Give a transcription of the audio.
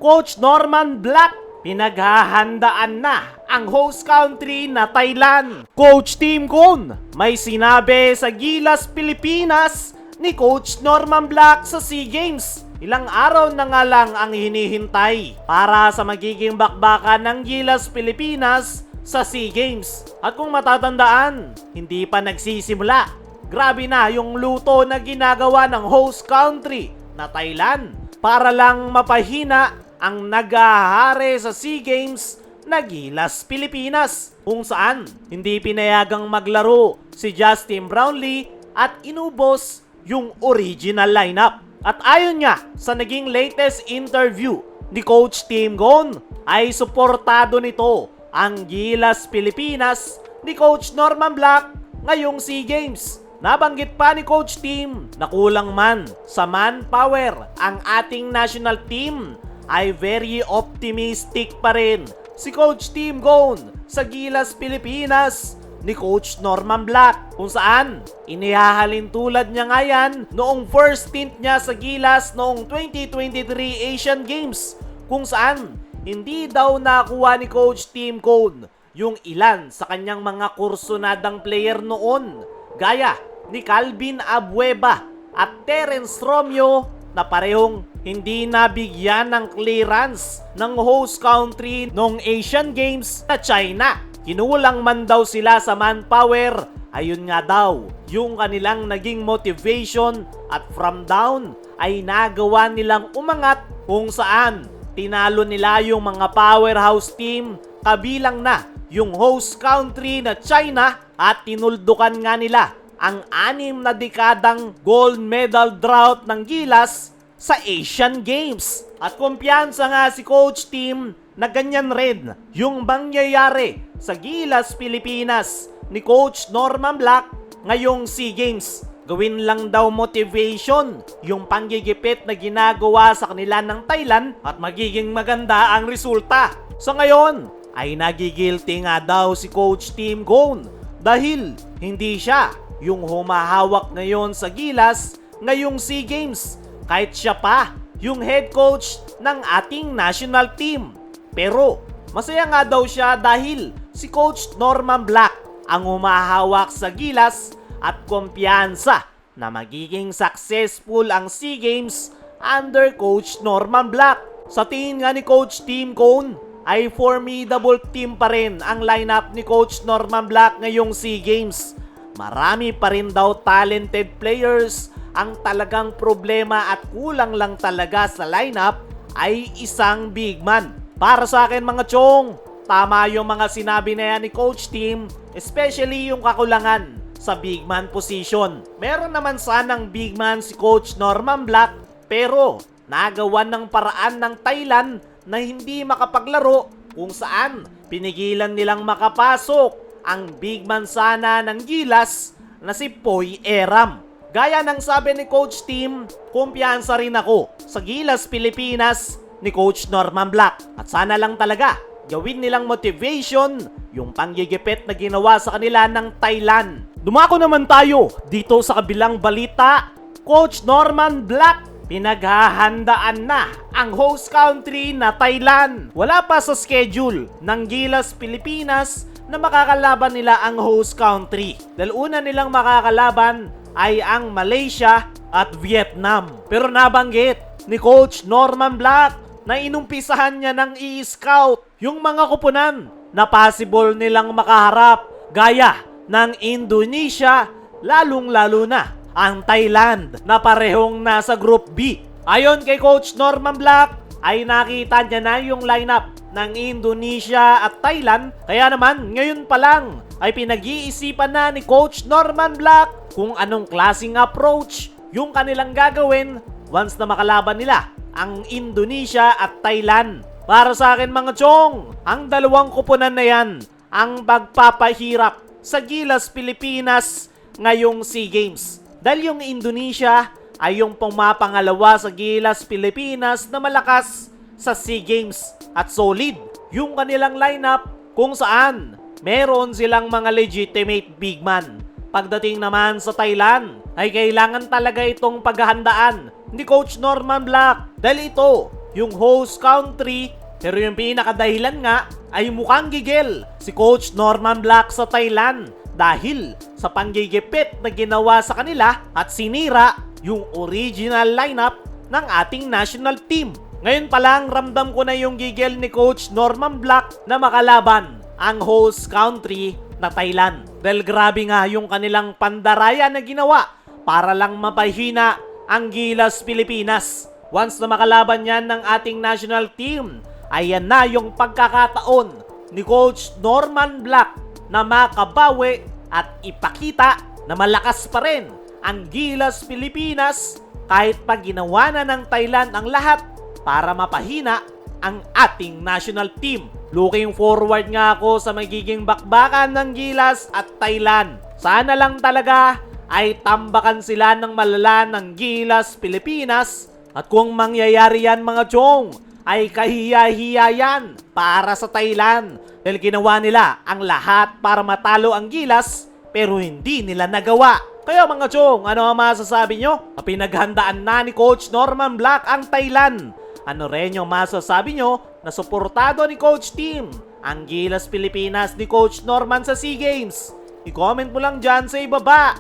Coach Norman Black, pinaghahandaan na ang host country na Thailand. Coach Tim Cone, may sinabi sa Gilas, Pilipinas ni Coach Norman Black sa SEA Games. Ilang araw na nga lang ang hinihintay para sa magiging bakbakan ng Gilas, Pilipinas sa SEA Games. At kung matatandaan, hindi pa nagsisimula. Grabe na yung luto na ginagawa ng host country na Thailand para lang mapahina ang nag-ahari sa SEA Games na Gilas, Pilipinas, kung saan hindi pinayagang maglaro si Justin Brownlee at inubos yung original lineup. At ayon nga sa naging latest interview ni Coach Tim Cone, ay suportado nito ang Gilas, Pilipinas ni Coach Norman Black ngayong SEA Games. Nabanggit pa ni Coach Tim na kulang man sa manpower ang ating national team, ay very optimistic pa rin si Coach Tim Cone sa Gilas, Pilipinas ni Coach Norman Black, kung saan inihahalin tulad niya nga yan noong first stint niya sa Gilas noong 2023 Asian Games, kung saan hindi daw nakuha ni Coach Tim Cone yung ilan sa kanyang mga kursunadang player noon, gaya ni Calvin Abueva at Terence Romeo, na parehong hindi nabigyan ng clearance ng host country noong Asian Games na China. Kinulang man daw sila sa manpower, ayun nga daw yung kanilang naging motivation, at from down ay nagawa nilang umangat, kung saan tinalo nila yung mga powerhouse team, kabilang na yung host country na China, at tinuldukan nga nila ang 6 na dekadang gold medal drought ng Gilas sa Asian Games. At kumpiyansa nga si Coach Tim na ganyan rin yung mangyayari sa Gilas, Pilipinas ni Coach Norman Black ngayong SEA Games. Gawin lang daw motivation yung panggigipit na ginagawa sa kanila ng Thailand, at magiging maganda ang resulta. Sa ngayon ay nagigilty nga daw si Coach Tim Cone dahil hindi siya yung humahawak ngayon sa Gilas ngayong SEA Games, kahit siya pa yung head coach ng ating national team. Pero masaya nga daw siya dahil si Coach Norman Black ang humahawak sa Gilas, at kumpiyansa na magiging successful ang SEA Games under Coach Norman Black. Sa tingin nga ni Coach Tim Cone ay formidable team pa rin ang lineup ni Coach Norman Black ngayong SEA Games. Marami pa rin daw talented players. Ang talagang problema at kulang lang talaga sa lineup ay isang big man. Para sa akin mga chong, tama yung mga sinabi na yan ni Coach Tim, especially yung kakulangan sa big man position. Meron naman sanang big man si Coach Norman Black, pero nagawan ng paraan ng Thailand na hindi makapaglaro, kung saan pinigilan nilang makapasok ang big man sana ng Gilas na si Poy Eram. Gaya ng sabi ni Coach Tim, kumpiyansa rin ako sa Gilas, Pilipinas ni Coach Norman Black. At sana lang talaga gawin nilang motivation yung panggigipit na ginawa sa kanila ng Thailand. Dumako naman tayo dito sa kabilang balita. Coach Norman Black, pinaghahandaan na ang host country na Thailand. Wala pa sa schedule ng Gilas, Pilipinas na makakalaban nila ang host country. Dahil una nilang makakalaban ay ang Malaysia at Vietnam. Pero nabanggit ni Coach Norman Black na inumpisahan niya ng i-scout yung mga kupunan na possible nilang makaharap, gaya ng Indonesia, lalong-lalo na ang Thailand na parehong nasa Group B. Ayon kay Coach Norman Black, ay nakita niya na yung lineup ng Indonesia at Thailand, kaya naman ngayon pa lang ay pinag-iisipan na ni Coach Norman Black kung anong klaseng approach yung kanilang gagawin once na makalaban nila ang Indonesia at Thailand. Para sa akin mga chong, ang dalawang kupunan na yan ang magpapahirap sa Gilas, Pilipinas ngayong SEA Games. Dahil yung Indonesia ay yung pumapangalawa sa Gilas, Pilipinas na malakas sa SEA Games, at solid yung kanilang lineup, kung saan meron silang mga legitimate big man. Pagdating naman sa Thailand, ay kailangan talaga itong paghahandaan ni Coach Norman Black, dahil ito yung host country, pero yung pinakadahilan nga ay mukhang gigil si Coach Norman Black sa Thailand dahil sa panggigipit na ginawa sa kanila at sinira yung original lineup ng ating national team. Ngayon pa lang ramdam ko na yung gigil ni Coach Norman Black na makalaban ang host country na Thailand. Dahil grabe nga yung kanilang pandaraya na ginawa para lang mapahina ang Gilas Pilipinas. Once na makalaban yan ng ating national team, ayan na yung pagkakataon ni Coach Norman Black na makabawi at ipakita na malakas pa rin ang Gilas Pilipinas kahit pa ginawa na ng Thailand ang lahat para mapahina ang ating national team. Looking forward nga ako sa magiging bakbakan ng Gilas at Thailand. Sana lang talaga ay tambakan sila ng malala ng Gilas Pilipinas at kung mangyayari yan mga chong ay kahiya-hiya yan para sa Thailand dahil ginawa nila ang lahat para matalo ang Gilas pero hindi nila nagawa. Kaya mga chong, ano ang masasabi nyo? Pinaghandaan na ni Coach Norman Black ang Thailand. Ano rin yung masasabi nyo na suportado ni Coach Team ang Gilas Pilipinas ni Coach Norman sa SEA Games? I-comment mo lang dyan sa ibaba.